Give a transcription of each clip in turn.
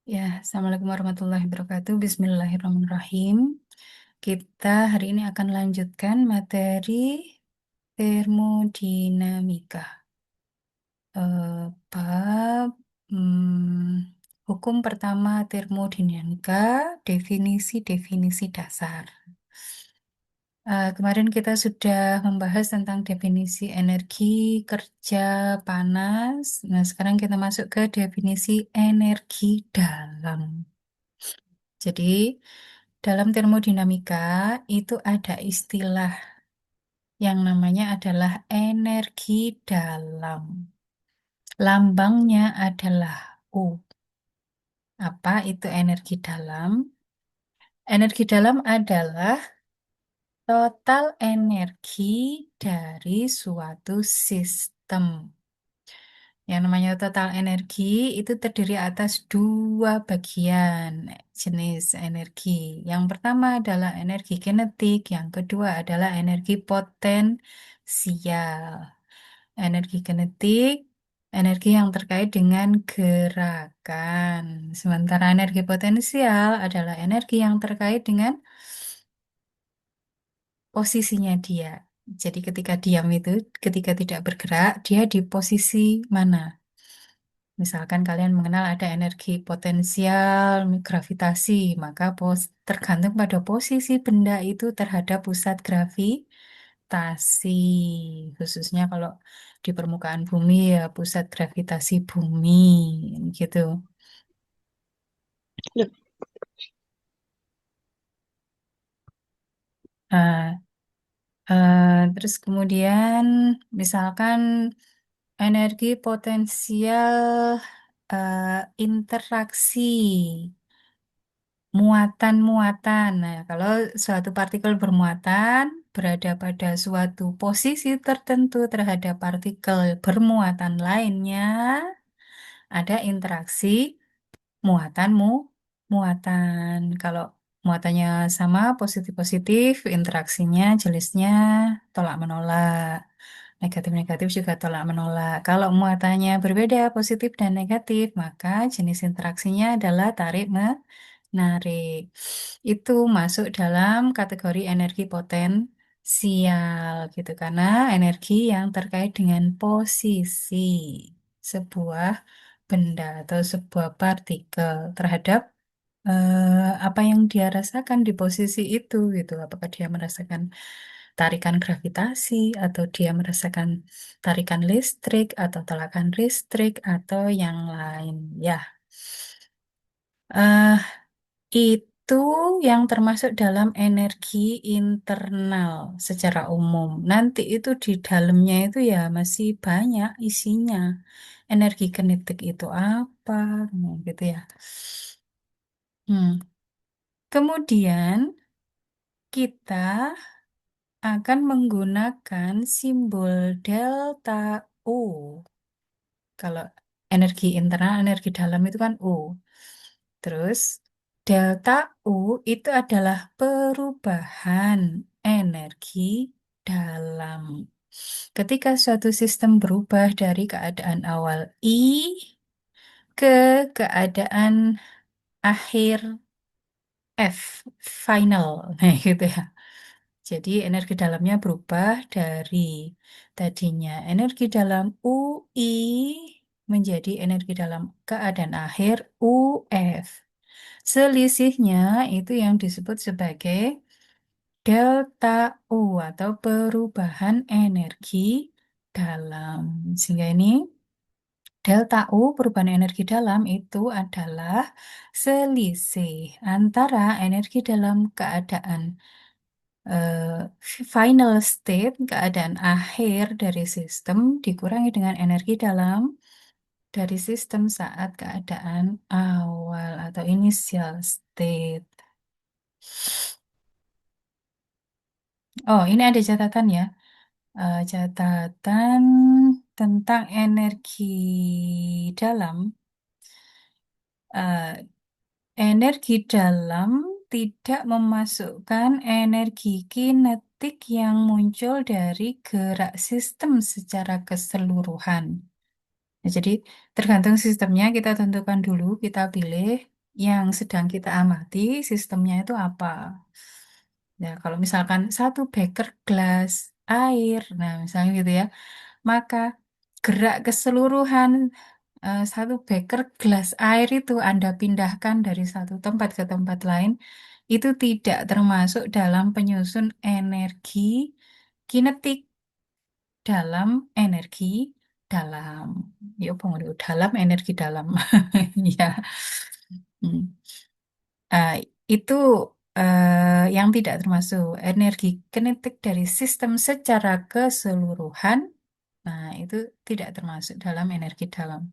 Ya, Assalamualaikum warahmatullahi wabarakatuh. Bismillahirrahmanirrahim. Kita hari ini akan lanjutkan materi termodinamika. Bab hukum pertama termodinamika, definisi-definisi dasar. Kemarin kita sudah membahas tentang definisi energi, kerja, panas. Nah, sekarang kita masuk ke definisi energi dalam. Jadi, dalam termodinamika itu ada istilah yang namanya adalah energi dalam. Lambangnya adalah U. Apa itu energi dalam? Energi dalam adalah total energi dari suatu sistem. Yang namanya total energi itu terdiri atas dua bagian jenis energi. Yang pertama adalah energi kinetik, yang kedua adalah energi potensial. Energi kinetik, energi yang terkait dengan gerakan. Sementara energi potensial adalah energi yang terkait dengan posisinya dia. Jadi ketika diam itu, ketika tidak bergerak, dia di posisi mana? Misalkan kalian mengenal ada energi potensial, gravitasi, maka tergantung pada posisi benda itu terhadap pusat gravitasi. Khususnya kalau di permukaan bumi ya pusat gravitasi bumi gitu. Ya, Nah, terus kemudian misalkan energi potensial interaksi. Muatan-muatan. Nah, kalau suatu partikel bermuatan berada pada suatu posisi tertentu terhadap partikel bermuatan lainnya, ada interaksi muatan. Kalau muatannya sama, positif-positif, interaksinya jenisnya tolak-menolak. Negatif-negatif juga tolak-menolak. Kalau muatannya berbeda, positif dan negatif, maka jenis interaksinya adalah tarik-menarik. Itu masuk dalam kategori energi potensial gitu karena energi yang terkait dengan posisi sebuah benda atau sebuah partikel terhadap apa yang dia rasakan di posisi itu gitu. Apakah dia merasakan tarikan gravitasi atau dia merasakan tarikan listrik atau tolakan listrik atau yang lain ya. eh itu yang termasuk dalam energi internal secara umum. Nanti itu di dalamnya itu ya masih banyak isinya. Energi kinetik itu apa? Gitu ya. Hmm. Kemudian kita akan menggunakan simbol delta U. Kalau energi internal, energi dalam itu kan U. Terus delta U itu adalah perubahan energi dalam. Ketika suatu sistem berubah dari keadaan awal I ke keadaan akhir F, final. Nah, gitu ya. Jadi energi dalamnya berubah dari tadinya energi dalam UI menjadi energi dalam keadaan akhir UF. Selisihnya itu yang disebut sebagai delta U atau perubahan energi dalam. Sehingga ini delta U perubahan energi dalam itu adalah selisih antara energi dalam keadaan final state, keadaan akhir dari sistem dikurangi dengan energi dalam dari sistem saat keadaan awal atau initial state. Oh, ini ada catatan ya. Catatan tentang energi dalam. Eh, Energi dalam tidak memasukkan energi kinetik yang muncul dari gerak sistem secara keseluruhan. Nah, jadi tergantung sistemnya kita tentukan dulu, kita pilih. yang sedang kita amati sistemnya itu apa. Ya, kalau misalkan satu beker gelas air, nah misalnya gitu ya, maka gerak keseluruhan satu beker gelas air itu Anda pindahkan dari satu tempat ke tempat lain, itu tidak termasuk dalam penyusun energi kinetik dalam energi dalam. Ya, pengurangan dalam energi dalam. Ya. Hmm. Eh, itu yang tidak termasuk energi kinetik dari sistem secara keseluruhan. Nah, itu tidak termasuk dalam energi dalam.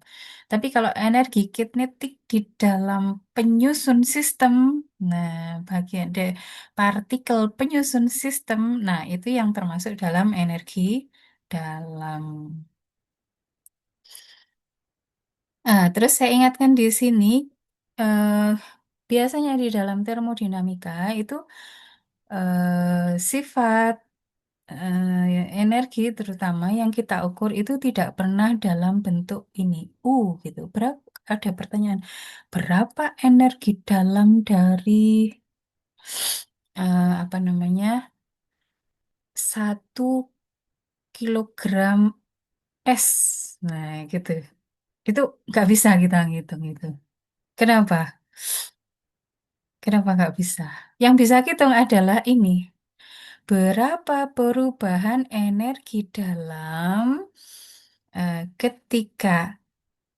Tapi kalau energi kinetik di dalam penyusun sistem, nah bagian dari partikel penyusun sistem, nah itu yang termasuk dalam energi dalam. Terus saya ingatkan di sini, eh, biasanya di dalam termodinamika itu sifat energi terutama yang kita ukur itu tidak pernah dalam bentuk ini gitu. Berapa ada pertanyaan berapa energi dalam dari apa namanya 1 kilogram es. Nah, gitu. Itu nggak bisa kita ngitung itu. Kenapa? Kenapa nggak bisa? Yang bisa kita hitung adalah ini. Berapa perubahan energi dalam ketika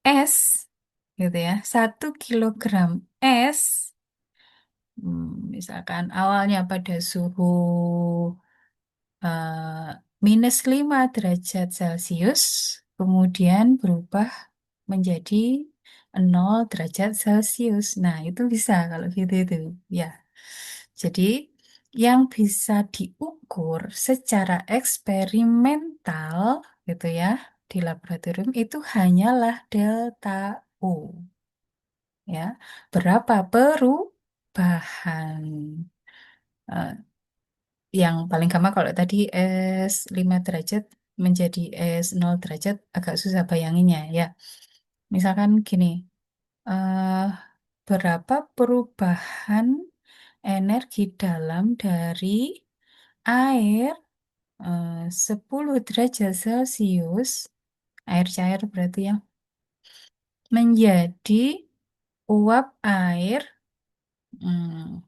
es, gitu ya, 1 kilogram es, misalkan awalnya pada suhu -5 derajat Celcius, kemudian berubah menjadi 0 derajat Celcius. Nah, itu bisa kalau gitu itu. Ya. Jadi, yang bisa diukur secara eksperimental gitu ya di laboratorium itu hanyalah delta U ya. Berapa perubahan eh, yang paling gampang kalau tadi es 5 derajat menjadi es 0 derajat agak susah bayanginnya ya. Misalkan gini, eh, berapa perubahan energi dalam dari air 10 derajat Celcius, air cair berarti ya, menjadi uap air hmm,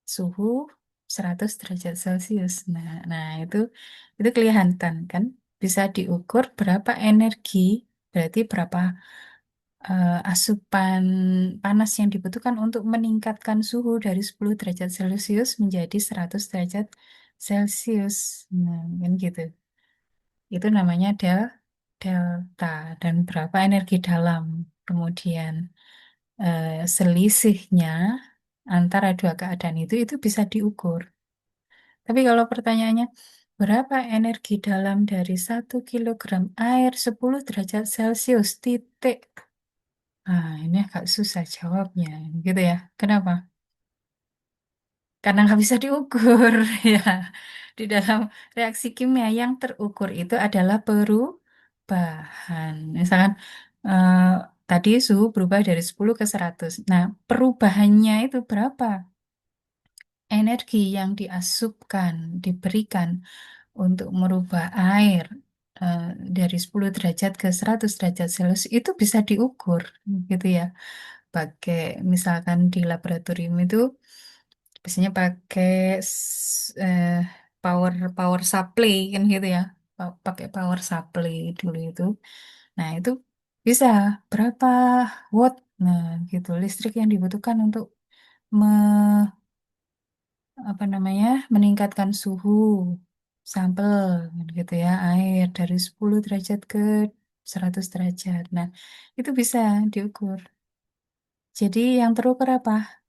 suhu 100 derajat Celcius. Nah, itu kelihatan kan bisa diukur berapa energi, berarti berapa asupan panas yang dibutuhkan untuk meningkatkan suhu dari 10 derajat Celcius menjadi 100 derajat Celcius. Nah, kan gitu. Itu namanya delta dan berapa energi dalam. Kemudian selisihnya antara dua keadaan itu bisa diukur. Tapi kalau pertanyaannya, berapa energi dalam dari 1 kilogram air 10 derajat Celcius titik? Ini agak susah jawabnya, gitu ya. Kenapa? Karena nggak bisa diukur, ya. Di dalam reaksi kimia yang terukur itu adalah perubahan. Misalkan eh, tadi suhu berubah dari 10 ke 100. Nah, perubahannya itu berapa? Energi yang diasupkan, diberikan untuk merubah air eh, dari 10 derajat ke 100 derajat Celcius itu bisa diukur, gitu ya. Pakai misalkan di laboratorium itu biasanya pakai eh, power power supply kan gitu ya. Pakai power supply dulu itu. Nah, itu bisa berapa watt, nah gitu, listrik yang dibutuhkan untuk me, apa namanya, meningkatkan suhu sampel gitu ya, air dari 10 derajat ke 100 derajat. Nah, itu bisa diukur. Jadi yang terukur apa?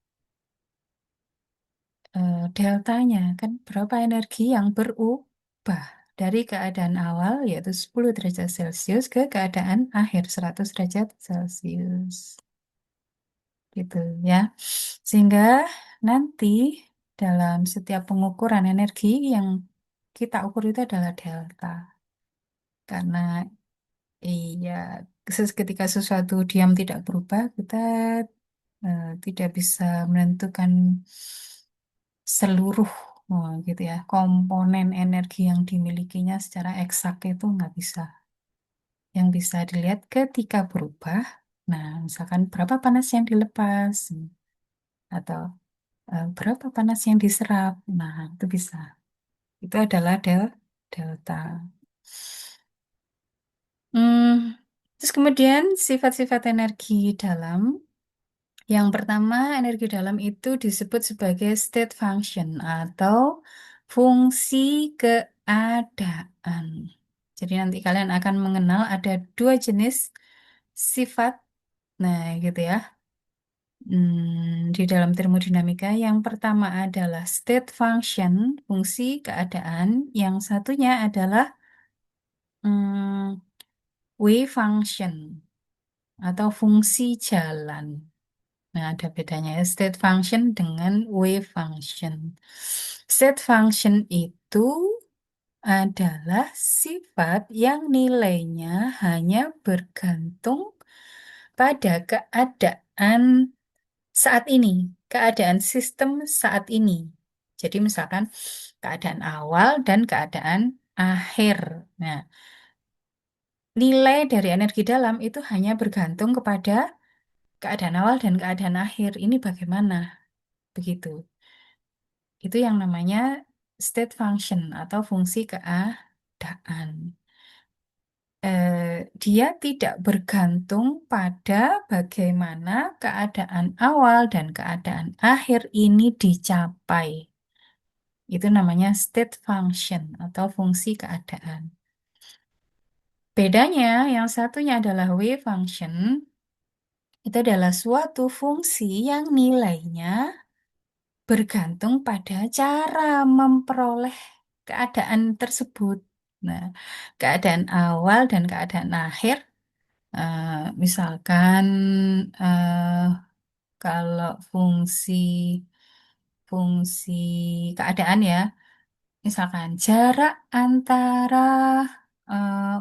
Deltanya kan berapa energi yang berubah dari keadaan awal yaitu 10 derajat Celcius ke keadaan akhir 100 derajat Celcius gitu ya. Sehingga nanti dalam setiap pengukuran energi yang kita ukur itu adalah delta. Karena iya ketika sesuatu diam tidak berubah, kita tidak bisa menentukan seluruh gitu ya komponen energi yang dimilikinya secara eksak itu nggak bisa. Yang bisa dilihat ketika berubah, nah misalkan berapa panas yang dilepas atau berapa panas yang diserap, nah itu bisa. Itu adalah delta. Hmm, terus kemudian sifat-sifat energi dalam. Yang pertama, energi dalam itu disebut sebagai state function atau fungsi keadaan. Jadi nanti kalian akan mengenal ada dua jenis sifat, nah gitu ya. Di dalam termodinamika, yang pertama adalah state function, fungsi keadaan. Yang satunya adalah hmm, wave function atau fungsi jalan. Nah, ada bedanya ya, state function dengan wave function. State function itu adalah sifat yang nilainya hanya bergantung pada keadaan saat ini, keadaan sistem saat ini. Jadi misalkan keadaan awal dan keadaan akhir. Nah, nilai dari energi dalam itu hanya bergantung kepada keadaan awal dan keadaan akhir. Ini bagaimana? Begitu. Itu yang namanya state function atau fungsi keadaan. Dia tidak bergantung pada bagaimana keadaan awal dan keadaan akhir ini dicapai. Itu namanya state function atau fungsi keadaan. Bedanya, yang satunya adalah wave function. Itu adalah suatu fungsi yang nilainya bergantung pada cara memperoleh keadaan tersebut. Nah, keadaan awal dan keadaan akhir, eh, misalkan eh, kalau fungsi keadaan ya, misalkan jarak antara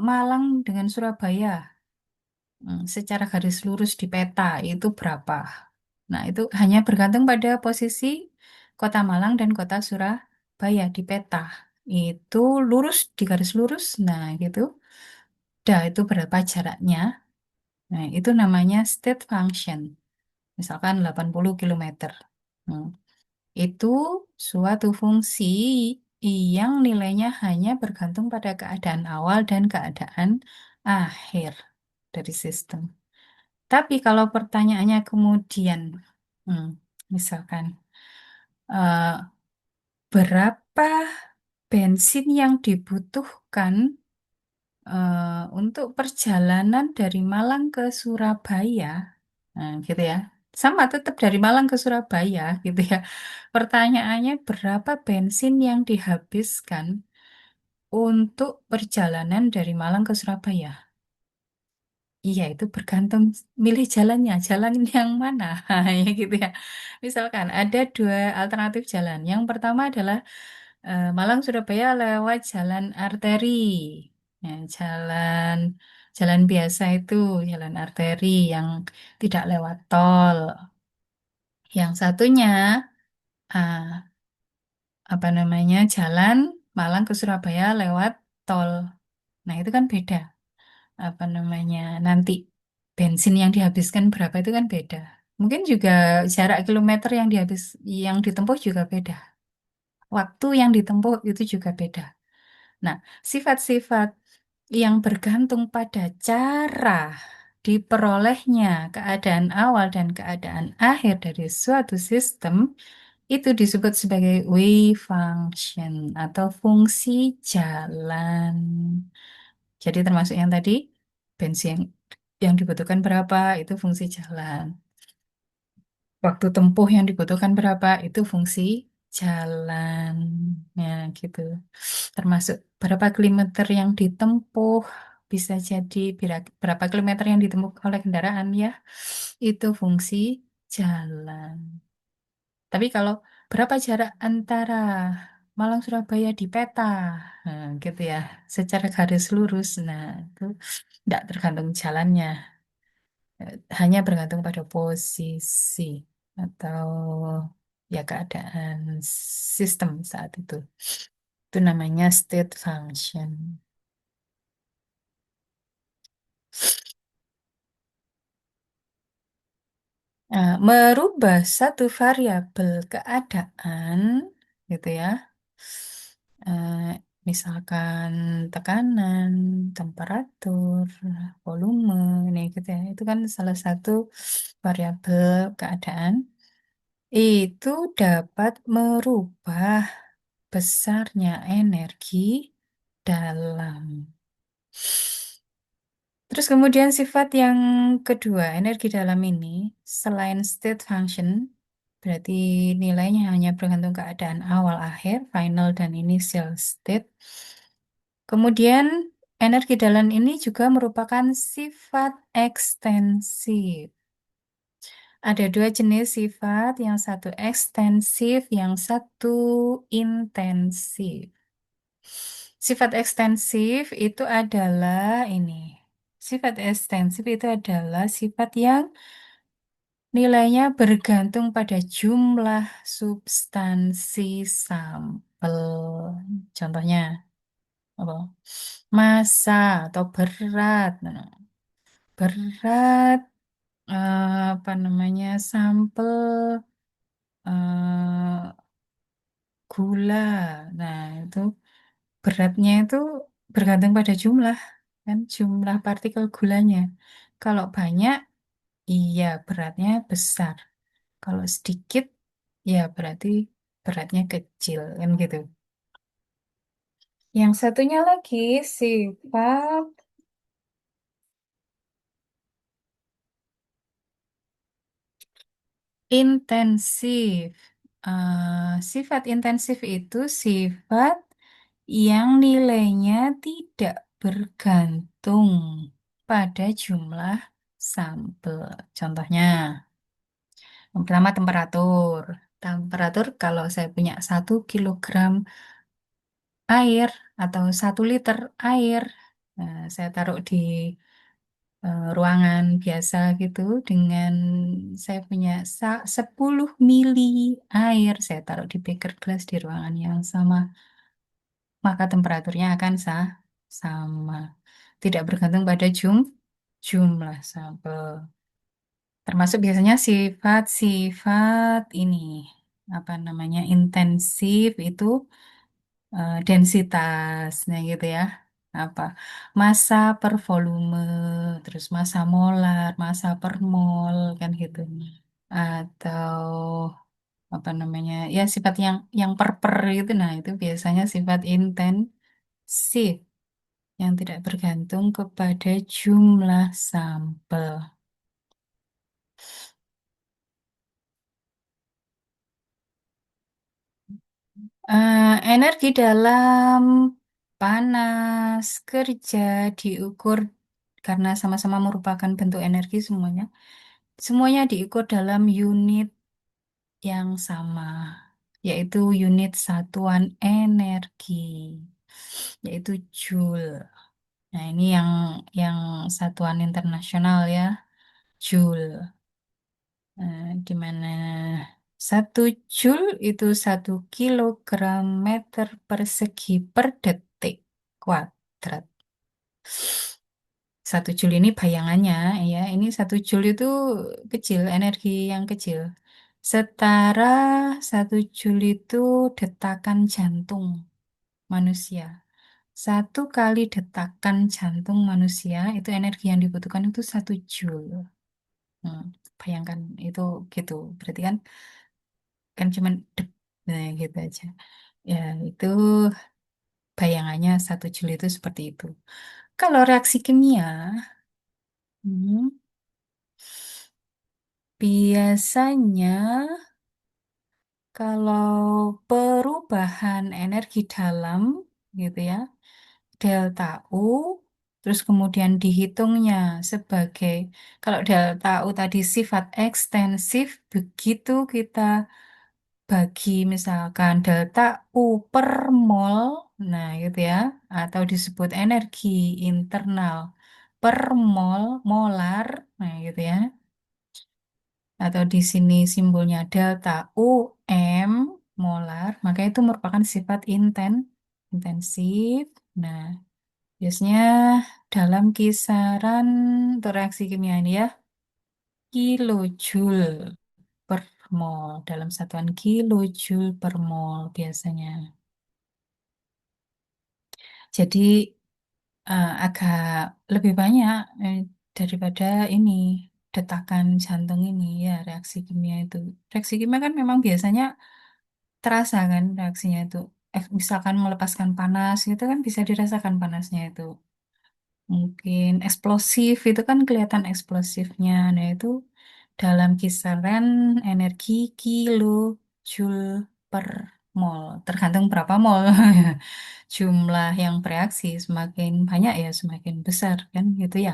Malang dengan Surabaya, secara garis lurus di peta itu berapa? Nah, itu hanya bergantung pada posisi Kota Malang dan Kota Surabaya di peta. Itu lurus di garis lurus. Nah, gitu. Dah, itu berapa jaraknya. Nah, itu namanya state function. Misalkan 80 kilometer. Hmm. Itu suatu fungsi yang nilainya hanya bergantung pada keadaan awal dan keadaan akhir dari sistem. Tapi kalau pertanyaannya kemudian, hmm, misalkan, eh, berapa bensin yang dibutuhkan untuk perjalanan dari Malang ke Surabaya? Nah, gitu ya. Sama tetap dari Malang ke Surabaya, gitu ya. Pertanyaannya berapa bensin yang dihabiskan untuk perjalanan dari Malang ke Surabaya? Iya, itu bergantung milih jalannya, jalan yang mana, ya gitu ya. Misalkan ada dua alternatif jalan. Yang pertama adalah Malang Surabaya lewat jalan arteri. Ya, jalan biasa itu, jalan arteri yang tidak lewat tol. Yang satunya ah, apa namanya? Jalan Malang ke Surabaya lewat tol. Nah, itu kan beda. Apa namanya? Nanti bensin yang dihabiskan berapa itu kan beda. Mungkin juga jarak kilometer yang ditempuh juga beda. Waktu yang ditempuh itu juga beda. Nah, sifat-sifat yang bergantung pada cara diperolehnya keadaan awal dan keadaan akhir dari suatu sistem itu disebut sebagai wave function atau fungsi jalan. Jadi termasuk yang tadi, bensin yang dibutuhkan berapa, itu fungsi jalan. Waktu tempuh yang dibutuhkan berapa, itu fungsi jalan. Ya, gitu. Termasuk berapa kilometer yang ditempuh, bisa jadi berapa kilometer yang ditempuh oleh kendaraan ya, itu fungsi jalan. Tapi kalau berapa jarak antara Malang Surabaya di peta, nah, gitu ya, secara garis lurus, nah itu tidak tergantung jalannya. Hanya bergantung pada posisi atau ya keadaan sistem saat itu. Itu namanya state function. Nah, merubah satu variabel keadaan, gitu ya. Eh, Misalkan tekanan, temperatur, volume, ini gitu ya. Itu kan salah satu variabel keadaan. Itu dapat merubah besarnya energi dalam. Terus kemudian sifat yang kedua, energi dalam ini, selain state function, berarti nilainya hanya bergantung keadaan awal akhir, final dan initial state. Kemudian energi dalam ini juga merupakan sifat ekstensif. Ada dua jenis sifat, yang satu ekstensif, yang satu intensif. Sifat ekstensif itu adalah ini. Sifat ekstensif itu adalah sifat yang nilainya bergantung pada jumlah substansi sampel. Contohnya apa? Massa atau berat. Nah, berat apa namanya? Sampel eh, gula. Nah, itu beratnya itu bergantung pada jumlah, kan jumlah partikel gulanya. Kalau banyak, iya beratnya besar. Kalau sedikit, ya berarti beratnya kecil, kan gitu. Yang satunya lagi sifat intensif. Sifat intensif itu sifat yang nilainya tidak bergantung pada jumlah sampel. Contohnya, yang pertama temperatur. Temperatur kalau saya punya 1 kilogram air atau 1 liter air, nah, saya taruh di ruangan biasa gitu dengan saya punya 10 mili air, saya taruh di beker gelas di ruangan yang sama, maka temperaturnya akan sama. Tidak bergantung pada jumlah sampel. Termasuk biasanya sifat-sifat ini, apa namanya, intensif itu densitasnya gitu ya. Apa? Massa per volume, terus massa molar, massa per mol, kan gitu. Atau apa namanya? Ya sifat yang per itu, nah itu biasanya sifat intensif yang tidak bergantung kepada jumlah sampel. Energi dalam panas, kerja diukur karena sama-sama merupakan bentuk energi semuanya. Semuanya diukur dalam unit yang sama, yaitu unit satuan energi, yaitu Joule. Nah, ini yang satuan internasional ya, Joule. Di mana 1 Joule itu 1 kilogram meter persegi per detik kuadrat. 1 Joule ini bayangannya ya, ini 1 Joule itu kecil, energi yang kecil. Setara 1 Joule itu detakan jantung manusia. 1 kali detakan jantung manusia itu energi yang dibutuhkan itu 1 Joule. Hmm, bayangkan itu gitu. Berarti kan cuman dep, nah gitu aja. Ya itu bayangannya 1 Joule itu seperti itu. Kalau reaksi kimia, hmm, biasanya kalau perubahan energi dalam gitu ya, delta U, terus kemudian dihitungnya sebagai, kalau delta U tadi sifat ekstensif, begitu kita bagi misalkan delta U per mol, nah gitu ya, atau disebut energi internal per molar, nah gitu ya. Atau di sini simbolnya delta UM molar, maka itu merupakan sifat intensif. Nah, biasanya dalam kisaran untuk reaksi kimia ini ya, kilojoule per mol, dalam satuan kilojoule per mol biasanya. Jadi agak lebih banyak eh, daripada ini detakan jantung ini ya reaksi kimia itu. Reaksi kimia kan memang biasanya terasa kan reaksinya itu. Misalkan melepaskan panas itu kan bisa dirasakan panasnya itu. Mungkin eksplosif itu kan kelihatan eksplosifnya. Nah itu dalam kisaran energi kilojoule per mol. Tergantung berapa mol. Jumlah yang bereaksi semakin banyak ya semakin besar kan gitu ya.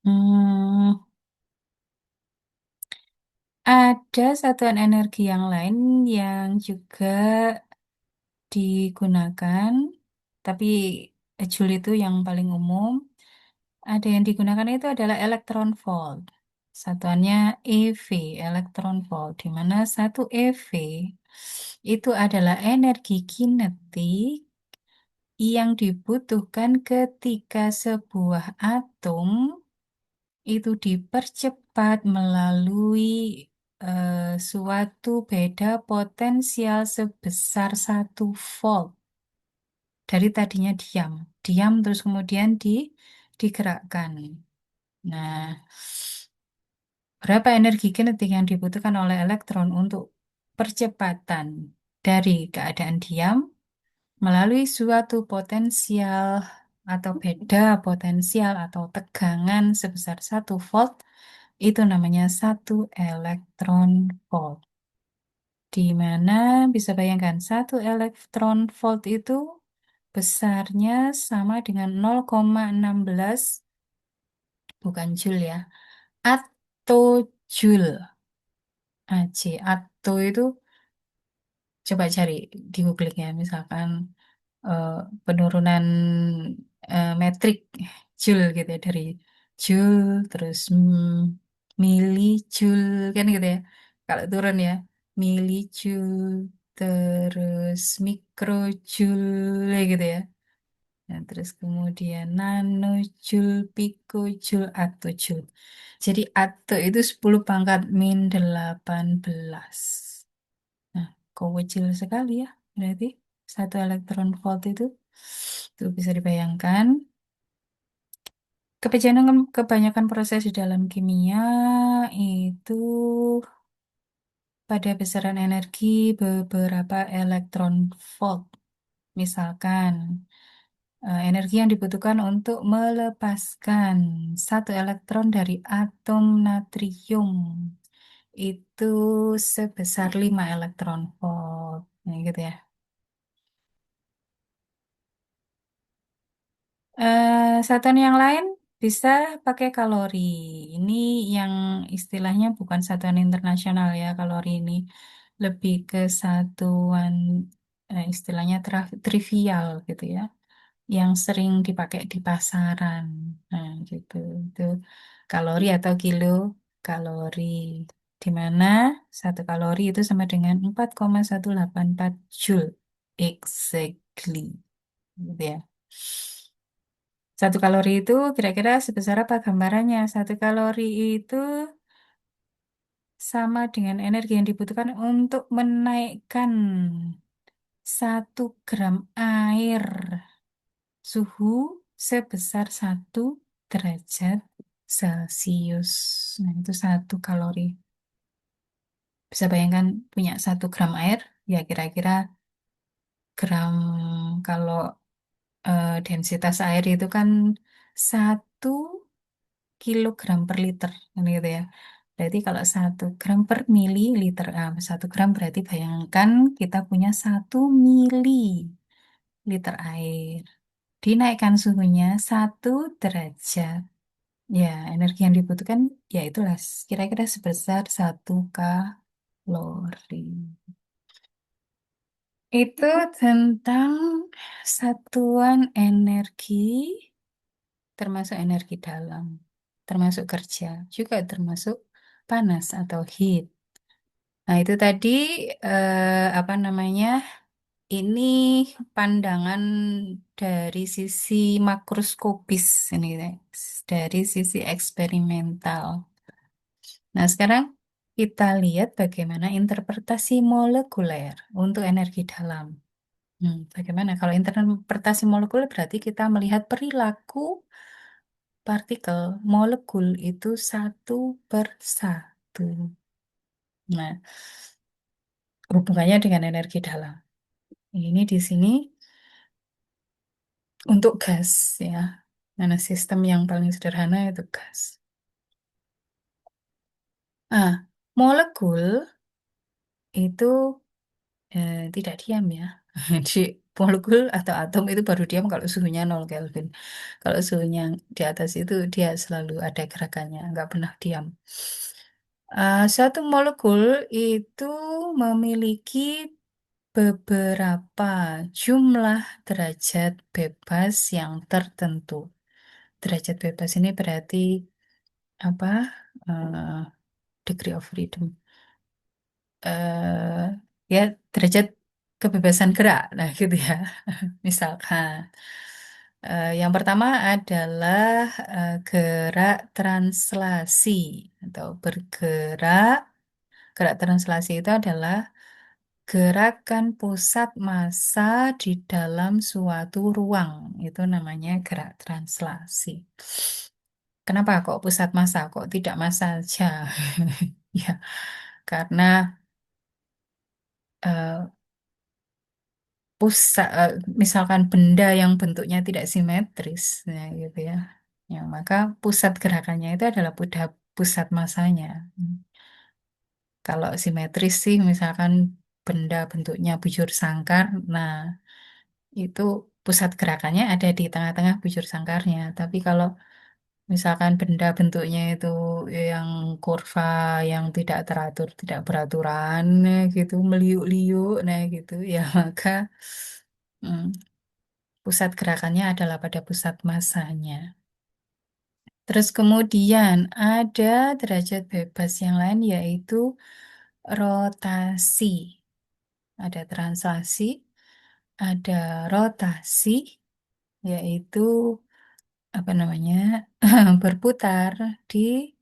Hmm, ada satuan energi yang lain yang juga digunakan, tapi Joule itu yang paling umum. Ada yang digunakan itu adalah elektron volt. Satuannya EV, elektron volt, di mana satu EV itu adalah energi kinetik yang dibutuhkan ketika sebuah atom itu dipercepat melalui suatu beda potensial sebesar 1 volt. Dari tadinya diam, diam terus kemudian digerakkan. Nah, berapa energi kinetik yang dibutuhkan oleh elektron untuk percepatan dari keadaan diam melalui suatu potensial atau beda potensial atau tegangan sebesar 1 volt, itu namanya 1 elektron volt. Di mana bisa bayangkan 1 elektron volt itu besarnya sama dengan 0,16, bukan joule ya, attojoule. AC, atto itu coba cari di Google ya, misalkan eh, penurunan metrik joule gitu ya, dari joule terus milijoule kan gitu ya. Kalau turun ya, milijoule terus mikrojoule gitu ya. Nah, terus kemudian nanojoule, picojoule, attojoule. Jadi atto itu 10 pangkat min 18. Nah, kecil sekali ya. Berarti 1 elektron volt itu. Itu bisa dibayangkan. Kebanyakan proses di dalam kimia itu pada besaran energi beberapa elektron volt. Misalkan energi yang dibutuhkan untuk melepaskan 1 elektron dari atom natrium itu sebesar 5 elektron volt. Nah, gitu ya. Satuan yang lain bisa pakai kalori. Ini yang istilahnya bukan satuan internasional ya, kalori ini lebih ke satuan istilahnya trivial gitu ya, yang sering dipakai di pasaran. Nah, gitu. Itu kalori atau kilo kalori. Di mana 1 kalori itu sama dengan 4,184 joule. Exactly. Gitu ya. 1 kalori itu kira-kira sebesar apa gambarannya? 1 kalori itu sama dengan energi yang dibutuhkan untuk menaikkan 1 gram air suhu sebesar 1 derajat Celcius. Nah, itu 1 kalori. Bisa bayangkan punya 1 gram air, ya kira-kira gram kalau densitas air itu kan 1 kilogram per liter, kan gitu ya. Berarti kalau 1 gram per mililiter, 1 gram berarti bayangkan kita punya 1 mililiter air. Dinaikkan suhunya 1 derajat. Ya, energi yang dibutuhkan ya itulah kira-kira sebesar 1 kalori. Itu tentang satuan energi termasuk energi dalam, termasuk kerja, juga termasuk panas atau heat. Nah, itu tadi apa namanya? Ini pandangan dari sisi makroskopis ini, guys. Dari sisi eksperimental. Nah, sekarang kita lihat bagaimana interpretasi molekuler untuk energi dalam. Bagaimana? Kalau interpretasi molekuler berarti kita melihat perilaku partikel molekul itu satu per satu. Nah, hubungannya dengan energi dalam. Ini di sini untuk gas ya. Mana sistem yang paling sederhana itu gas. Ah, molekul itu tidak diam ya. Di molekul atau atom itu baru diam kalau suhunya 0 Kelvin. Kalau suhunya di atas itu dia selalu ada gerakannya, nggak pernah diam. Suatu molekul itu memiliki beberapa jumlah derajat bebas yang tertentu. Derajat bebas ini berarti apa? Eh, degree of freedom. eh Ya, derajat kebebasan gerak, nah gitu ya. Misalkan, yang pertama adalah gerak translasi atau bergerak. Gerak translasi itu adalah gerakan pusat massa di dalam suatu ruang. Itu namanya gerak translasi. Kenapa kok pusat massa, kok tidak massa saja? Ya, karena eh, pusat, misalkan benda yang bentuknya tidak simetris, ya, gitu ya. Ya, maka pusat gerakannya itu adalah pusat massanya. Kalau simetris sih, misalkan benda bentuknya bujur sangkar, nah itu pusat gerakannya ada di tengah-tengah bujur sangkarnya. Tapi kalau misalkan benda bentuknya itu yang kurva, yang tidak teratur, tidak beraturan, nah, gitu, meliuk-liuk, nah gitu, ya maka mm, pusat gerakannya adalah pada pusat massanya. Terus kemudian ada derajat bebas yang lain yaitu rotasi. Ada translasi, ada rotasi, yaitu apa namanya berputar di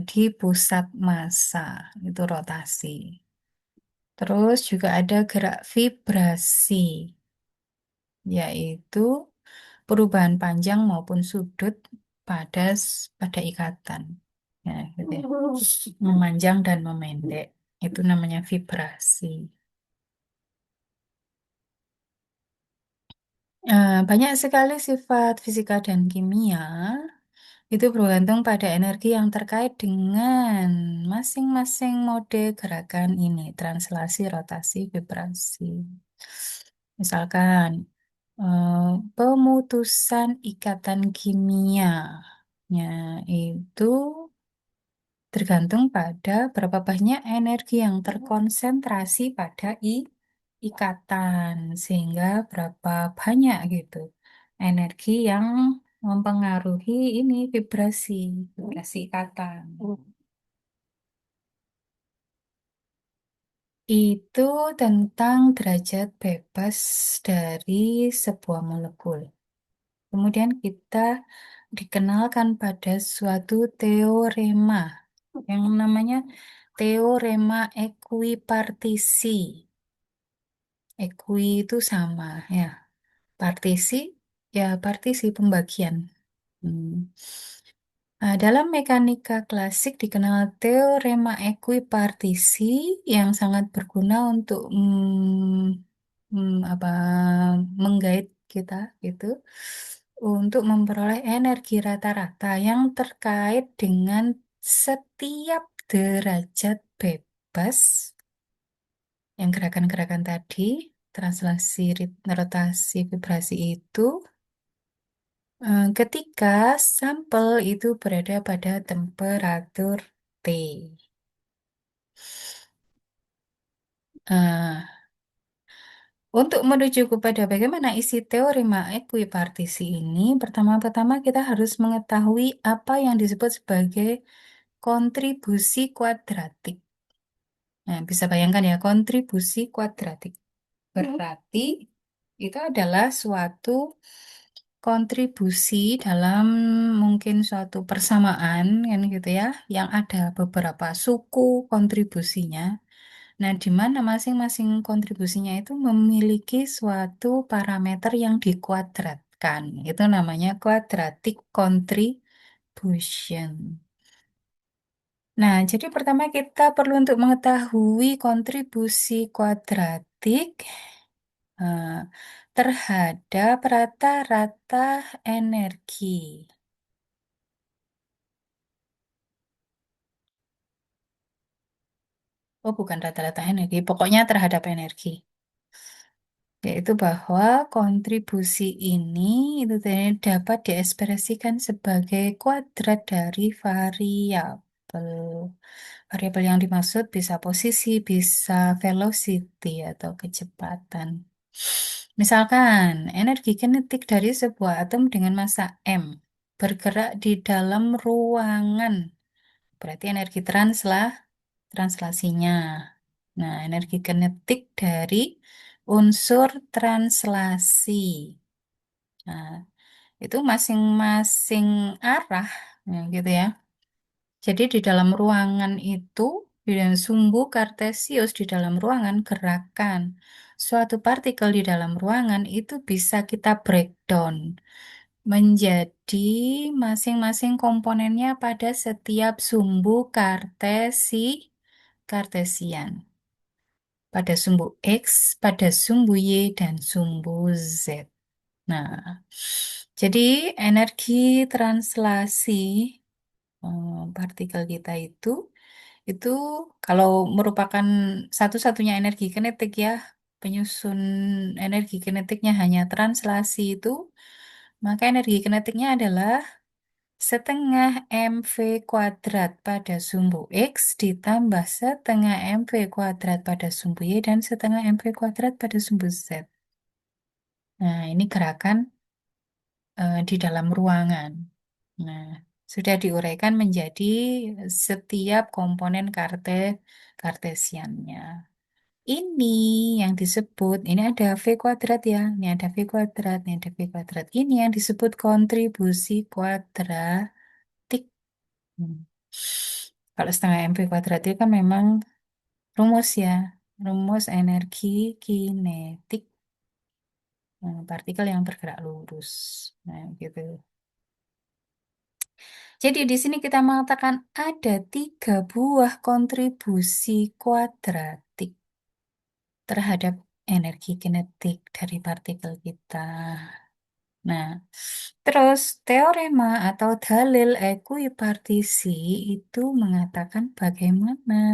di pusat massa, itu rotasi. Terus juga ada gerak vibrasi, yaitu perubahan panjang maupun sudut pada pada ikatan. Ya, gitu ya. Memanjang dan memendek. Itu namanya vibrasi. Banyak sekali sifat fisika dan kimia itu bergantung pada energi yang terkait dengan masing-masing mode gerakan ini, translasi, rotasi, vibrasi. Misalkan eh, pemutusan ikatan kimianya itu tergantung pada berapa banyak energi yang terkonsentrasi pada ikatan, sehingga berapa banyak gitu energi yang mempengaruhi ini vibrasi ikatan. Itu tentang derajat bebas dari sebuah molekul. Kemudian kita dikenalkan pada suatu teorema yang namanya teorema ekuipartisi. Ekui itu sama ya. Partisi ya partisi pembagian. Hmm. Dalam mekanika klasik dikenal teorema ekuipartisi yang sangat berguna untuk apa menggait kita gitu untuk memperoleh energi rata-rata yang terkait dengan setiap derajat bebas yang gerakan-gerakan tadi, translasi, rotasi, vibrasi itu, ketika sampel itu berada pada temperatur T. Eh, Untuk menuju kepada bagaimana isi teorema ekuipartisi ini, pertama-tama kita harus mengetahui apa yang disebut sebagai kontribusi kuadratik. Nah, bisa bayangkan ya, kontribusi kuadratik. Berarti itu adalah suatu kontribusi dalam mungkin suatu persamaan kan gitu ya, yang ada beberapa suku kontribusinya. Nah, di mana masing-masing kontribusinya itu memiliki suatu parameter yang dikuadratkan. Itu namanya quadratic contribution. Nah, jadi pertama kita perlu untuk mengetahui kontribusi kuadratik eh, terhadap rata-rata energi. Oh, bukan rata-rata energi, pokoknya terhadap energi. Yaitu bahwa kontribusi ini itu dapat diekspresikan sebagai kuadrat dari variabel. Variabel yang dimaksud bisa posisi, bisa velocity atau kecepatan. Misalkan, energi kinetik dari sebuah atom dengan massa m bergerak di dalam ruangan. Berarti energi translasinya. Nah, energi kinetik dari unsur translasi. Nah, itu masing-masing arah, ya, gitu ya. Jadi di dalam ruangan itu, di dalam sumbu kartesius di dalam ruangan gerakan suatu partikel di dalam ruangan itu bisa kita breakdown menjadi masing-masing komponennya pada setiap sumbu kartesian. Pada sumbu X, pada sumbu Y, dan sumbu Z. Nah, jadi energi translasi partikel kita itu kalau merupakan satu-satunya energi kinetik ya, penyusun energi kinetiknya hanya translasi itu, maka energi kinetiknya adalah setengah mv kuadrat pada sumbu X ditambah setengah mv kuadrat pada sumbu Y dan setengah mv kuadrat pada sumbu Z. Nah, ini gerakan di dalam ruangan. Nah, sudah diuraikan menjadi setiap komponen kartesiannya. Ini yang disebut, ini ada V kuadrat ya, ini ada V kuadrat, ini ada V kuadrat. Ini yang disebut kontribusi kuadratik. Hmm. Kalau setengah mv kuadrat itu kan memang rumus ya, rumus energi kinetik partikel yang bergerak lurus. Nah, gitu. Jadi di sini kita mengatakan ada tiga buah kontribusi kuadratik terhadap energi kinetik dari partikel kita. Nah, terus teorema atau dalil ekuipartisi itu mengatakan bagaimana?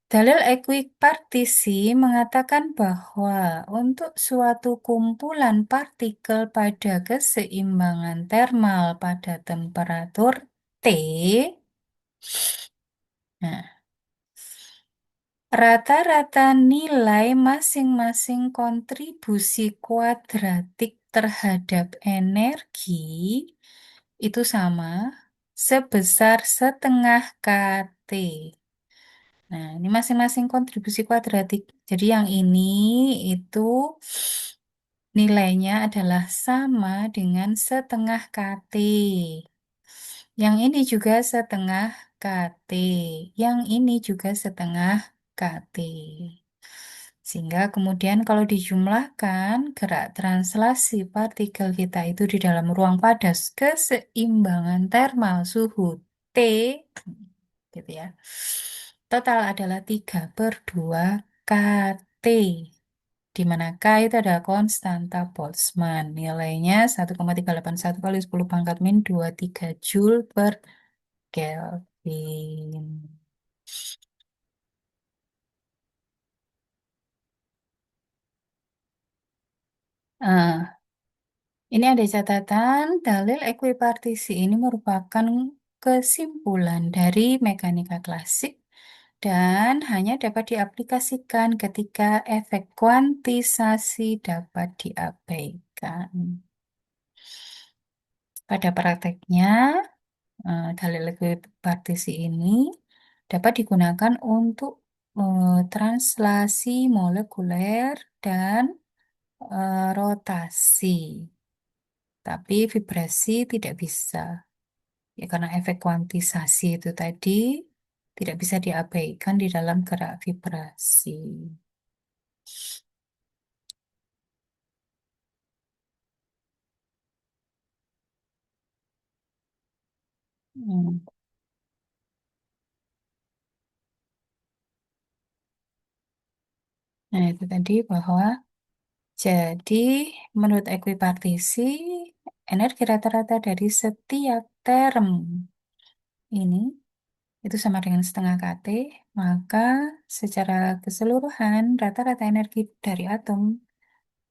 Dalil ekuipartisi mengatakan bahwa untuk suatu kumpulan partikel pada keseimbangan termal pada temperatur T, nah, rata-rata nilai masing-masing kontribusi kuadratik terhadap energi itu sama sebesar setengah kT. Nah, ini masing-masing kontribusi kuadratik. Jadi yang ini itu nilainya adalah sama dengan setengah kT. Yang ini juga setengah kT. Yang ini juga setengah kT. Sehingga kemudian kalau dijumlahkan gerak translasi partikel kita itu di dalam ruang pada keseimbangan termal suhu T, gitu ya. Total adalah 3/2 kT, di mana K itu adalah konstanta Boltzmann. Nilainya 1,381 kali 10 pangkat min 23 Joule per Kelvin. Ah, ini ada catatan, dalil ekuipartisi ini merupakan kesimpulan dari mekanika klasik dan hanya dapat diaplikasikan ketika efek kuantisasi dapat diabaikan. Pada prakteknya, dalil partisi ini dapat digunakan untuk translasi molekuler dan rotasi, tapi vibrasi tidak bisa. Ya, karena efek kuantisasi itu tadi tidak bisa diabaikan di dalam gerak vibrasi. Hmm. Nah, itu tadi bahwa jadi menurut ekuipartisi energi rata-rata dari setiap term ini itu sama dengan setengah kT, maka secara keseluruhan rata-rata energi dari atom,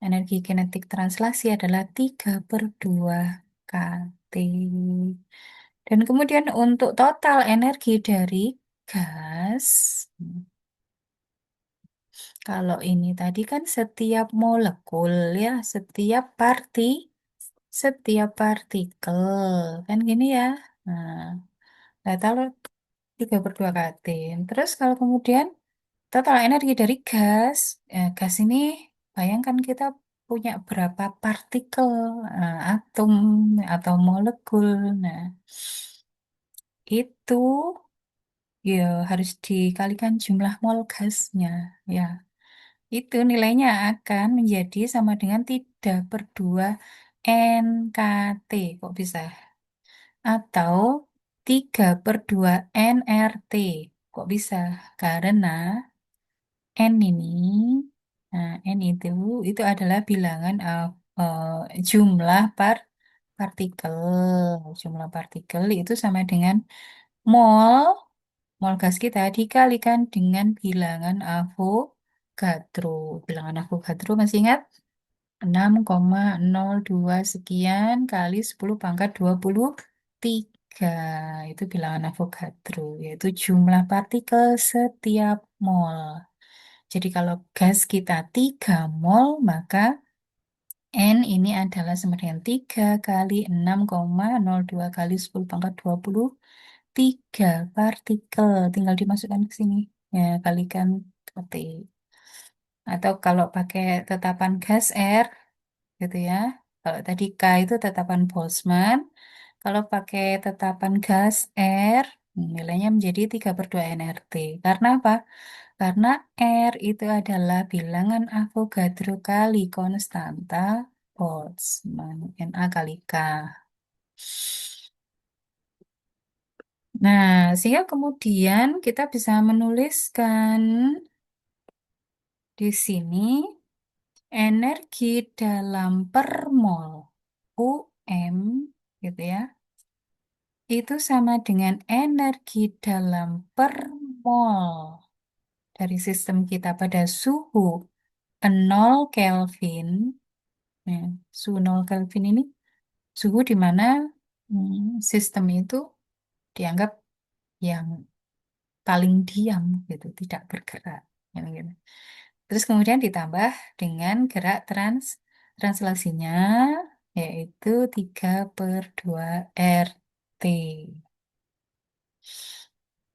energi kinetik translasi adalah 3/2 kT. Dan kemudian untuk total energi dari gas, kalau ini tadi kan setiap molekul ya, setiap partikel, kan gini ya. Nah, total 3/2 kT. Terus kalau kemudian total energi dari gas, gas ini bayangkan kita punya berapa partikel, atom atau molekul. Nah, itu ya harus dikalikan jumlah mol gasnya. Ya, itu nilainya akan menjadi sama dengan 3/2 NKT. Kok bisa? Atau 3/2 nRT. Kok bisa? Karena N ini, nah N itu adalah bilangan jumlah partikel. Jumlah partikel itu sama dengan mol, mol gas kita dikalikan dengan bilangan Avogadro. Bilangan Avogadro masih ingat? 6,02 sekian kali 10⁻23. Itu bilangan Avogadro, yaitu jumlah partikel setiap mol. Jadi kalau gas kita 3 mol, maka N ini adalah sama dengan 3 kali 6,02 kali 10⁻23 partikel. Tinggal dimasukkan ke sini. Ya, kalikan ke T. Atau kalau pakai tetapan gas R, gitu ya. Kalau tadi K itu tetapan Boltzmann. Kalau pakai tetapan gas R, nilainya menjadi 3/2 nRT. Karena apa? Karena R itu adalah bilangan Avogadro kali konstanta Boltzmann, Na kali K. Nah, sehingga kemudian kita bisa menuliskan di sini energi dalam per mol UM gitu ya. Itu sama dengan energi dalam per mol dari sistem kita pada suhu 0 Kelvin. Ya, suhu 0 Kelvin ini suhu di mana sistem itu dianggap yang paling diam gitu, tidak bergerak. Gitu. Terus kemudian ditambah dengan gerak translasinya yaitu 3/2 RT.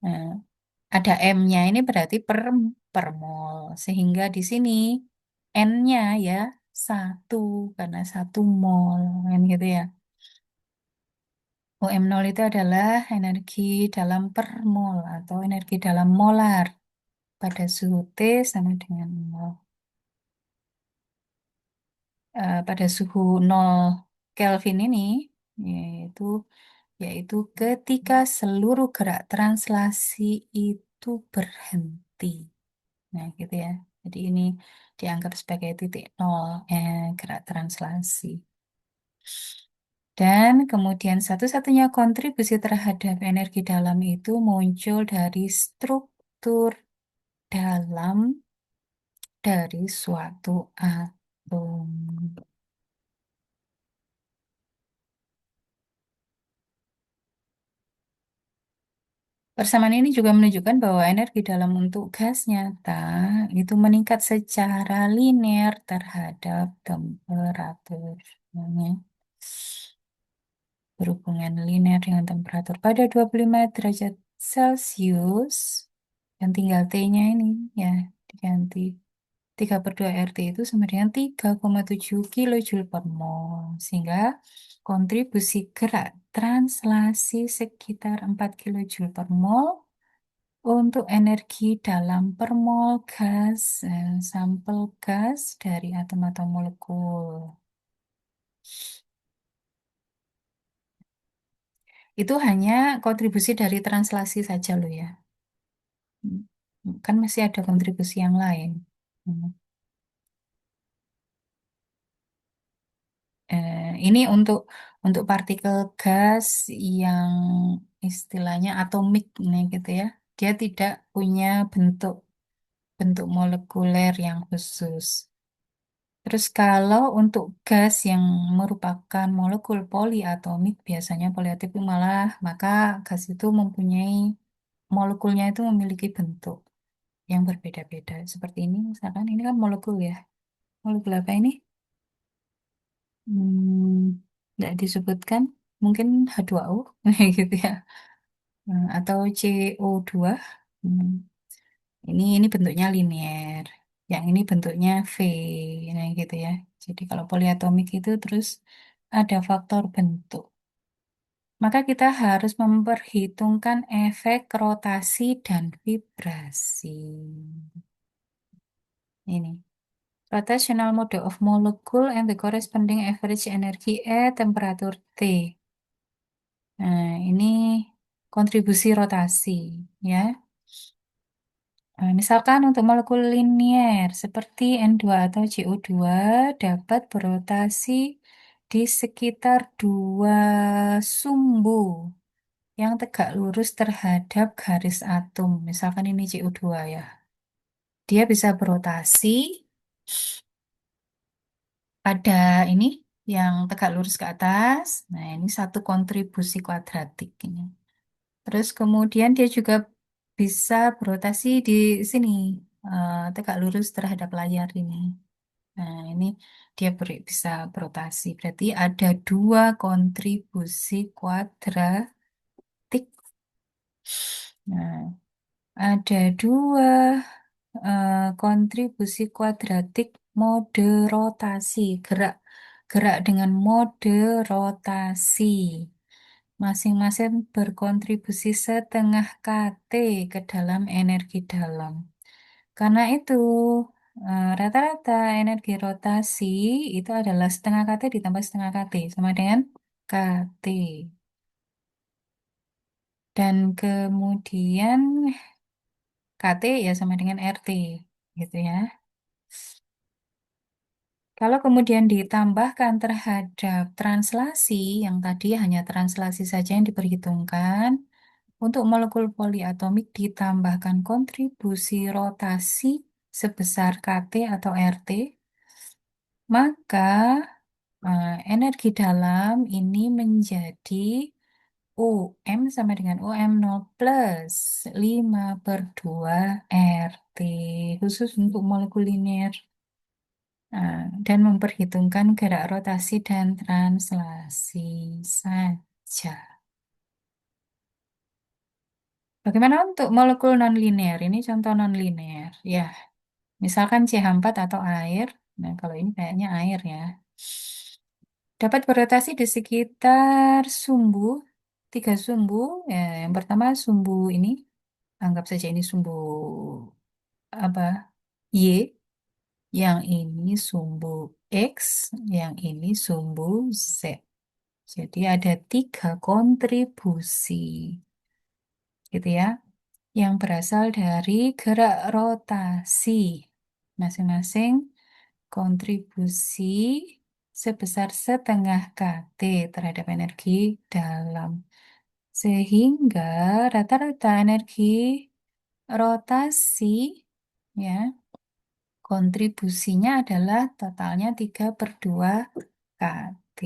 Nah, ada M-nya ini berarti per mol. Sehingga di sini N-nya ya 1 karena 1 mol. Kan gitu ya. OM0 itu adalah energi dalam per mol atau energi dalam molar pada suhu T sama dengan 0. Pada suhu 0 Kelvin ini yaitu yaitu ketika seluruh gerak translasi itu berhenti. Nah, gitu ya. Jadi ini dianggap sebagai titik nol gerak translasi. Dan kemudian satu-satunya kontribusi terhadap energi dalam itu muncul dari struktur dalam dari suatu atom. Persamaan ini juga menunjukkan bahwa energi dalam untuk gas nyata itu meningkat secara linear terhadap temperatur. Namanya berhubungan linear dengan temperatur pada 25 derajat Celcius. Dan tinggal T-nya ini ya diganti. 3/2 RT itu sama dengan 3,7 kilojoule per mol. Sehingga kontribusi gerak translasi sekitar 4 kilojoule per mol untuk energi dalam per mol gas, sampel gas dari atom atau molekul. Itu hanya kontribusi dari translasi saja loh ya. Hmm. Kan masih ada kontribusi yang lain. Hmm. Ini untuk partikel gas yang istilahnya atomik nih gitu ya. Dia tidak punya bentuk bentuk molekuler yang khusus. Terus kalau untuk gas yang merupakan molekul poliatomik, biasanya poliatomik malah maka gas itu mempunyai molekulnya itu memiliki bentuk yang berbeda-beda. Seperti ini, misalkan ini kan molekul ya. Molekul apa ini? Nggak disebutkan. Mungkin H2O, gitu ya. Atau CO2. Hmm, ini bentuknya linear. Yang ini bentuknya V, nah gitu ya. Jadi kalau poliatomik itu terus ada faktor bentuk. Maka kita harus memperhitungkan efek rotasi dan vibrasi. Ini. Rotational mode of molecule and the corresponding average energy at temperature T. Nah, ini kontribusi rotasi, ya. Nah, misalkan untuk molekul linier seperti N2 atau CO2 dapat berotasi di sekitar dua sumbu yang tegak lurus terhadap garis atom. Misalkan ini CO2 ya. Dia bisa berotasi pada ini yang tegak lurus ke atas. Nah, ini satu kontribusi kuadratik ini. Terus kemudian dia juga bisa berotasi di sini, tegak lurus terhadap layar ini. Nah, ini dia bisa berotasi. Berarti ada dua kontribusi kuadratik. Nah, ada dua kontribusi kuadratik mode rotasi, gerak gerak dengan mode rotasi. Masing-masing berkontribusi setengah kT ke dalam energi dalam. Karena itu, rata-rata energi rotasi itu adalah setengah kT ditambah setengah kT, sama dengan kT. Dan kemudian kT ya sama dengan RT, gitu ya. Kalau kemudian ditambahkan terhadap translasi, yang tadi hanya translasi saja yang diperhitungkan, untuk molekul poliatomik ditambahkan kontribusi rotasi sebesar kT atau RT, maka energi dalam ini menjadi UM sama dengan UM0 plus 5/2 RT, khusus untuk molekul linear. Dan memperhitungkan gerak rotasi dan translasi saja. Bagaimana untuk molekul non-linear? Ini contoh non-linear. Ya, misalkan CH4 atau air. Nah, kalau ini kayaknya air ya. Dapat berotasi di sekitar sumbu, tiga sumbu. Ya, yang pertama sumbu ini, anggap saja ini sumbu apa? Y. Yang ini sumbu X, yang ini sumbu Z. Jadi ada tiga kontribusi, gitu ya, yang berasal dari gerak rotasi. Masing-masing kontribusi sebesar setengah kT terhadap energi dalam. Sehingga rata-rata energi rotasi ya kontribusinya adalah totalnya 3/2 kT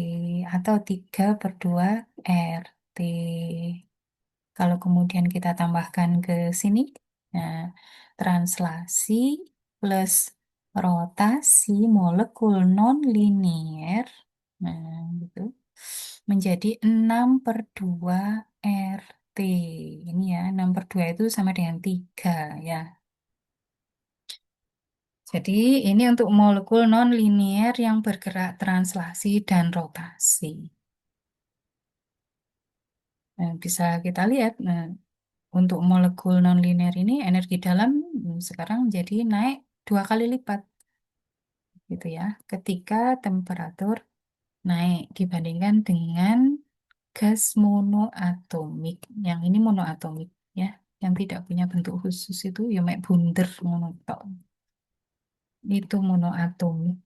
atau 3/2 RT. Kalau kemudian kita tambahkan ke sini, nah, translasi plus rotasi molekul non-linier, nah, gitu, menjadi 6/2 RT. Ini ya, 6/2 itu sama dengan 3 ya. Jadi ini untuk molekul non-linier yang bergerak translasi dan rotasi. Nah, bisa kita lihat, nah, untuk molekul nonlinear ini energi dalam sekarang jadi naik 2 kali lipat gitu ya, ketika temperatur naik dibandingkan dengan gas monoatomik. Yang ini monoatomik ya, yang tidak punya bentuk khusus itu ya mek bunder monotok. Itu monoatomik.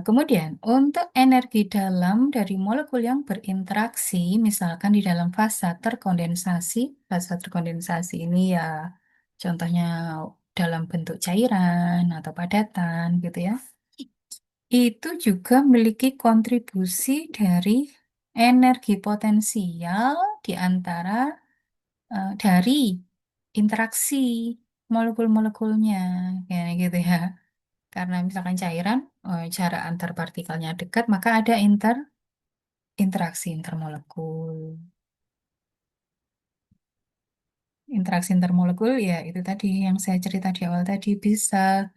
Kemudian, untuk energi dalam dari molekul yang berinteraksi, misalkan di dalam fase terkondensasi ini ya contohnya dalam bentuk cairan atau padatan gitu ya, itu juga memiliki kontribusi dari energi potensial di antara dari interaksi molekul-molekulnya, kayak gitu ya. Karena misalkan cairan, jarak antar partikelnya dekat, maka ada interaksi intermolekul. Interaksi intermolekul ya itu tadi yang saya cerita di awal tadi bisa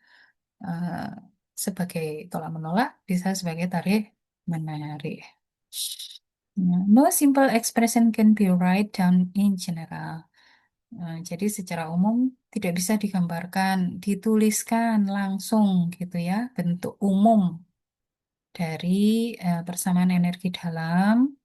eh, sebagai tolak menolak, bisa sebagai tarik menarik. No simple expression can be write down in general. Jadi secara umum tidak bisa digambarkan, dituliskan langsung gitu ya, bentuk umum dari persamaan energi dalam,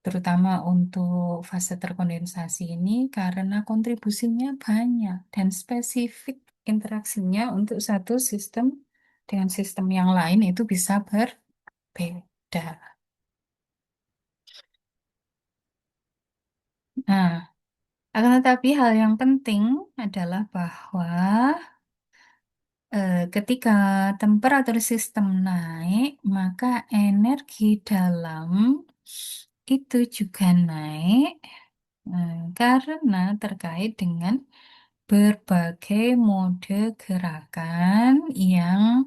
terutama untuk fase terkondensasi ini karena kontribusinya banyak dan spesifik interaksinya untuk satu sistem dengan sistem yang lain itu bisa berbeda. Nah, akan tetapi hal yang penting adalah bahwa ketika temperatur sistem naik, maka energi dalam itu juga naik karena terkait dengan berbagai mode gerakan yang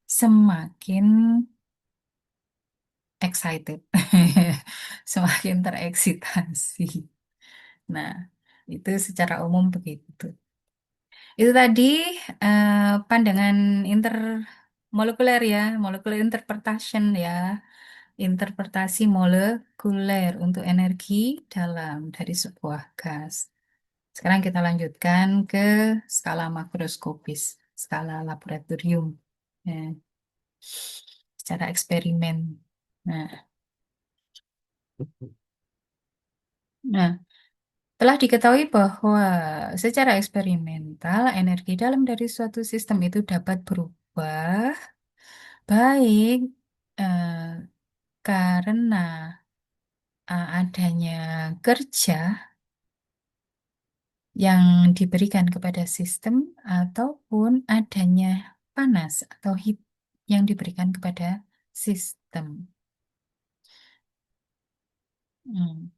semakin excited, semakin tereksitasi. Nah, itu secara umum begitu. Itu tadi eh, pandangan intermolekuler ya, molecular interpretation ya, interpretasi molekuler untuk energi dalam dari sebuah gas. Sekarang kita lanjutkan ke skala makroskopis, skala laboratorium, ya, secara eksperimen. Nah, nah, telah diketahui bahwa secara eksperimental energi dalam dari suatu sistem itu dapat berubah baik eh, karena adanya kerja yang diberikan kepada sistem ataupun adanya panas atau heat yang diberikan kepada sistem. Hmm.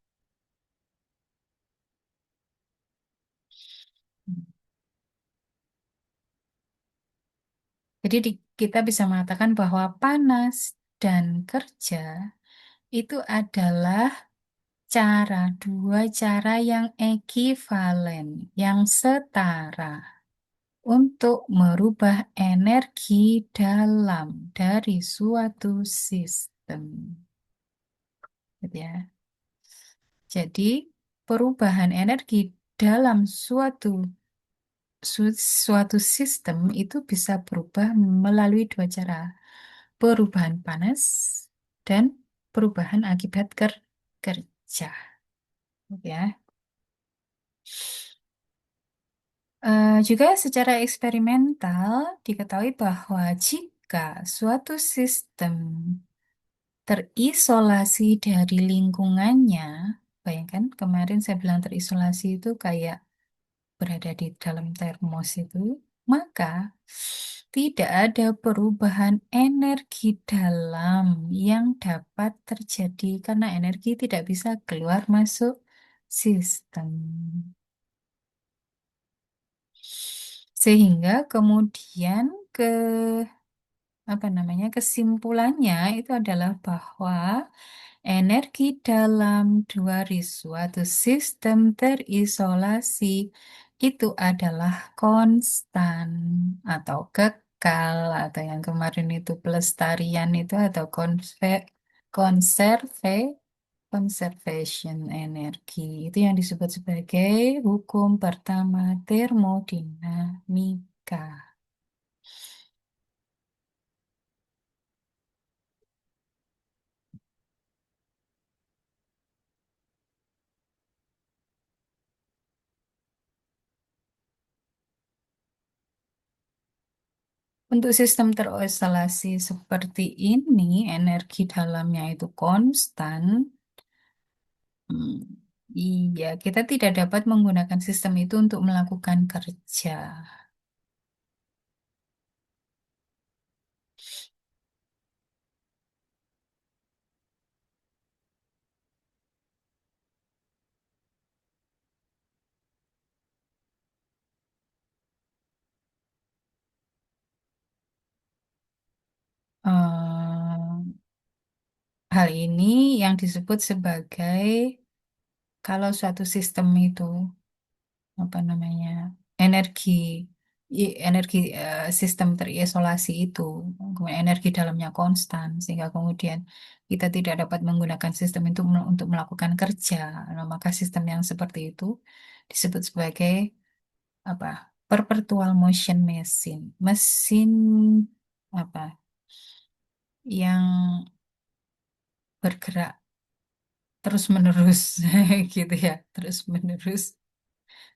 Jadi kita bisa mengatakan bahwa panas dan kerja itu adalah dua cara yang ekivalen, yang setara untuk merubah energi dalam dari suatu sistem. Gitu ya. Jadi, perubahan energi dalam suatu sistem itu bisa berubah melalui dua cara. Perubahan panas dan perubahan akibat kerja. Gitu ya. Juga secara eksperimental diketahui bahwa jika suatu sistem terisolasi dari lingkungannya, bayangkan kemarin saya bilang terisolasi itu kayak berada di dalam termos itu. maka tidak ada perubahan energi dalam yang dapat terjadi karena energi tidak bisa keluar masuk sistem. Sehingga kemudian ke apa namanya kesimpulannya itu adalah bahwa energi dalam dari suatu sistem terisolasi itu adalah konstan atau kekal atau yang kemarin itu pelestarian itu atau konserve conservation energi itu yang disebut sebagai hukum pertama termodinamika. Untuk sistem terisolasi seperti ini, energi dalamnya itu konstan. Hmm, iya, kita tidak dapat menggunakan sistem itu untuk melakukan kerja. Hal ini yang disebut sebagai kalau suatu sistem itu apa namanya energi energi sistem terisolasi itu kemudian energi dalamnya konstan sehingga kemudian kita tidak dapat menggunakan sistem itu untuk melakukan kerja. Nah, maka sistem yang seperti itu disebut sebagai apa perpetual motion machine, mesin apa yang bergerak terus menerus gitu ya, terus menerus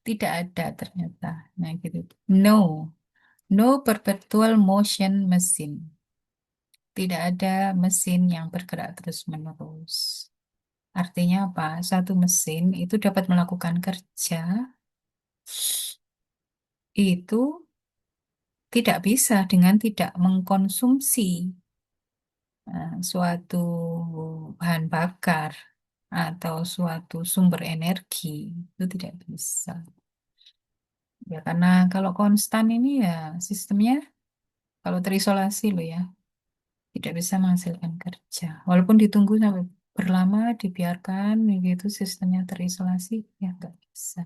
tidak ada ternyata. Nah gitu. No. No perpetual motion machine. Tidak ada mesin yang bergerak terus-menerus. Artinya apa? Satu mesin itu dapat melakukan kerja itu tidak bisa dengan tidak mengkonsumsi suatu bahan bakar atau suatu sumber energi. Itu tidak bisa. Ya, karena kalau konstan ini ya sistemnya kalau terisolasi loh ya. Tidak bisa menghasilkan kerja. Walaupun ditunggu sampai berlama, dibiarkan begitu sistemnya terisolasi, ya nggak bisa.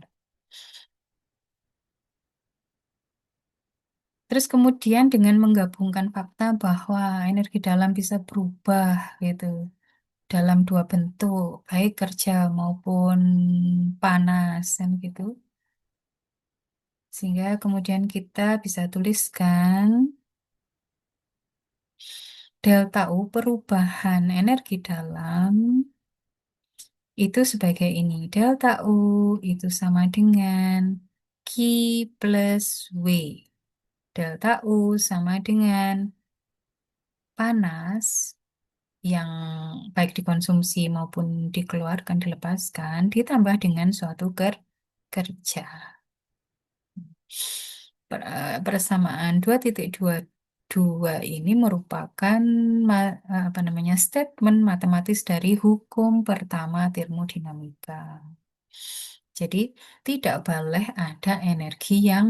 Terus kemudian dengan menggabungkan fakta bahwa energi dalam bisa berubah gitu dalam dua bentuk, baik kerja maupun panas kan gitu. Sehingga kemudian kita bisa tuliskan delta U perubahan energi dalam itu sebagai ini. Delta U itu sama dengan Q plus W. Delta U sama dengan panas yang baik dikonsumsi maupun dikeluarkan, dilepaskan, ditambah dengan suatu kerja. Persamaan 2,22 ini merupakan apa namanya statement matematis dari hukum pertama termodinamika. Jadi tidak boleh ada energi yang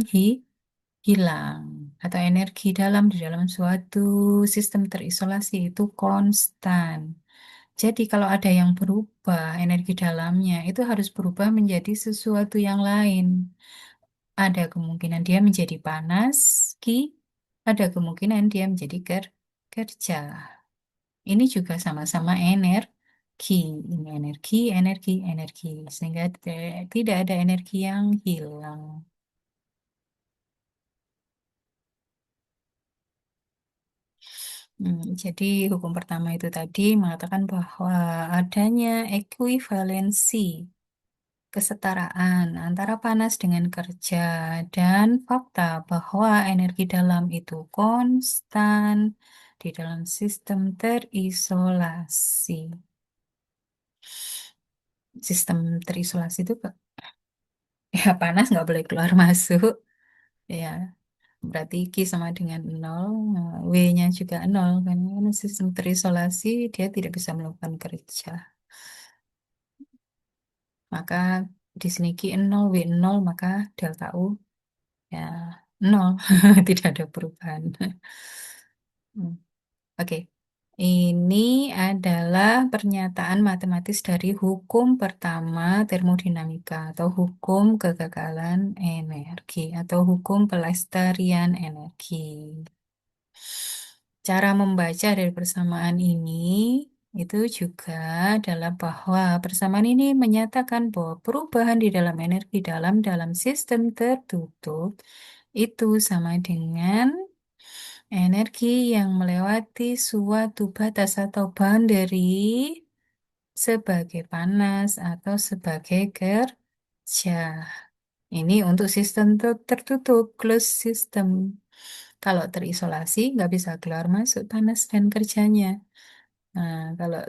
hilang atau energi di dalam suatu sistem terisolasi itu konstan. Jadi kalau ada yang berubah energi dalamnya itu harus berubah menjadi sesuatu yang lain. Ada kemungkinan dia menjadi panas, ki. Ada kemungkinan dia menjadi kerja. Ini juga sama-sama energi. Ini energi, energi, energi. Sehingga tidak ada energi yang hilang. Jadi hukum pertama itu tadi mengatakan bahwa adanya ekuivalensi kesetaraan antara panas dengan kerja dan fakta bahwa energi dalam itu konstan di dalam sistem terisolasi. Sistem terisolasi itu ya panas nggak boleh keluar masuk, ya Berarti Q sama dengan nol, nah, W-nya juga nol. Karena sistem terisolasi, dia tidak bisa melakukan kerja. Maka di sini Q nol, W nol, maka delta U ya nol. Tidak ada perubahan. Hmm. Oke, ini adalah pernyataan matematis dari hukum pertama termodinamika atau hukum kegagalan energi atau hukum pelestarian energi. Cara membaca dari persamaan ini itu juga adalah bahwa persamaan ini menyatakan bahwa perubahan di dalam energi dalam sistem tertutup itu sama dengan energi yang melewati suatu batas atau boundary sebagai panas atau sebagai kerja. Ini untuk sistem tertutup, closed system. Kalau terisolasi, nggak bisa keluar masuk panas dan kerjanya. Nah, kalau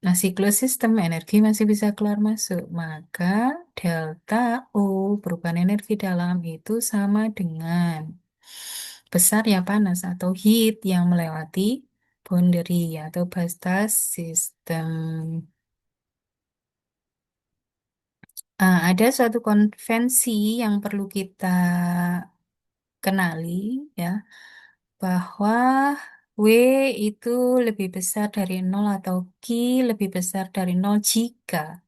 masih closed system, energi masih bisa keluar masuk. Maka delta U, perubahan energi dalam itu sama dengan besarnya panas atau heat yang melewati boundary atau batas sistem. Ada suatu konvensi yang perlu kita kenali, ya, bahwa W itu lebih besar dari nol atau Q lebih besar dari nol jika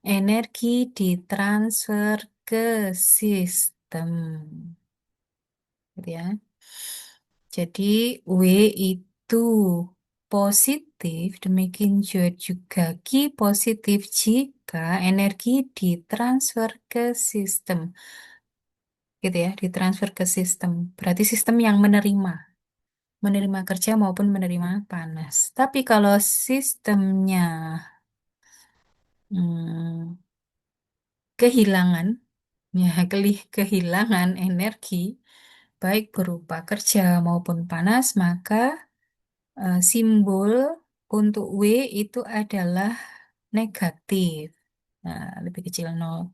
energi ditransfer ke sistem. Gitu ya. Jadi W itu positif, demikian juga Q positif jika energi ditransfer ke sistem. Gitu ya, ditransfer ke sistem. Berarti sistem yang menerima kerja maupun menerima panas. Tapi kalau sistemnya hmm, kehilangan, ya kehilangan energi, baik berupa kerja maupun panas, maka simbol untuk W itu adalah negatif. Nah, lebih kecil nol.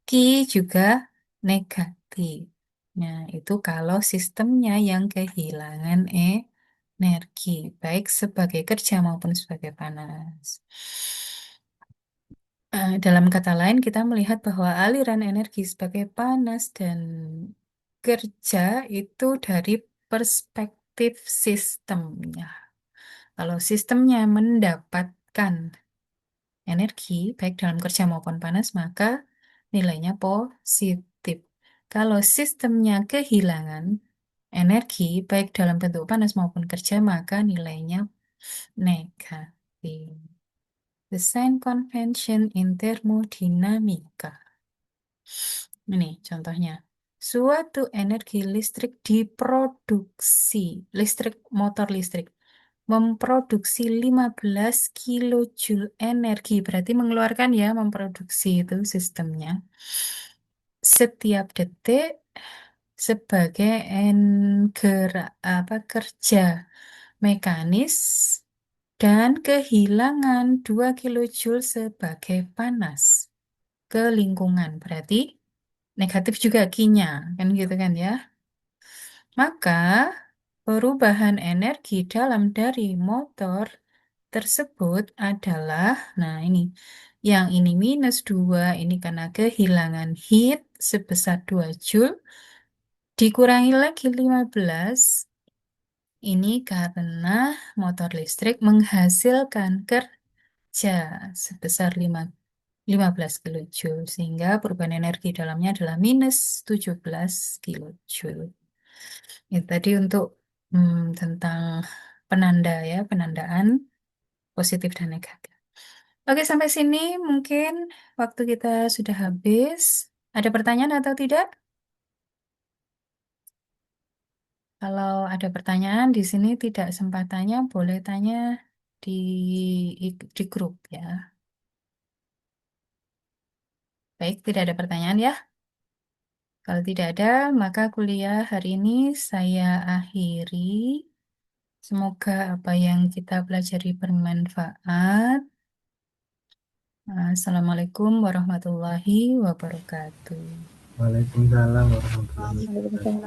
Q juga negatif. Nah, itu kalau sistemnya yang kehilangan energi, baik sebagai kerja maupun sebagai panas. Dalam kata lain, kita melihat bahwa aliran energi sebagai panas dan kerja itu dari perspektif sistemnya. Kalau sistemnya mendapatkan energi, baik dalam kerja maupun panas, maka nilainya positif. Kalau sistemnya kehilangan energi, baik dalam bentuk panas maupun kerja, maka nilainya negatif. The sign convention in thermodinamika. Ini contohnya. Suatu energi listrik diproduksi, motor listrik, memproduksi 15 kilojoule energi, berarti mengeluarkan ya, memproduksi itu sistemnya. Setiap detik sebagai kerja mekanis dan kehilangan 2 kilojoule sebagai panas ke lingkungan. Berarti negatif juga Q-nya, kan gitu kan ya. Maka perubahan energi dalam dari motor tersebut adalah, nah ini, yang ini minus 2, ini karena kehilangan heat sebesar 2 Joule, dikurangi lagi 15, ini karena motor listrik menghasilkan kerja sebesar 15 kilojoule, sehingga perubahan energi dalamnya adalah minus 17 kilojoule. Itu tadi untuk tentang penanda ya, penandaan positif dan negatif. Oke, sampai sini mungkin waktu kita sudah habis. Ada pertanyaan atau tidak? Kalau ada pertanyaan di sini tidak sempat tanya, boleh tanya di di grup ya. Baik, tidak ada pertanyaan ya. Kalau tidak ada, maka kuliah hari ini saya akhiri. Semoga apa yang kita pelajari bermanfaat. Assalamualaikum warahmatullahi wabarakatuh. Waalaikumsalam warahmatullahi wabarakatuh. Waalaikumsalam.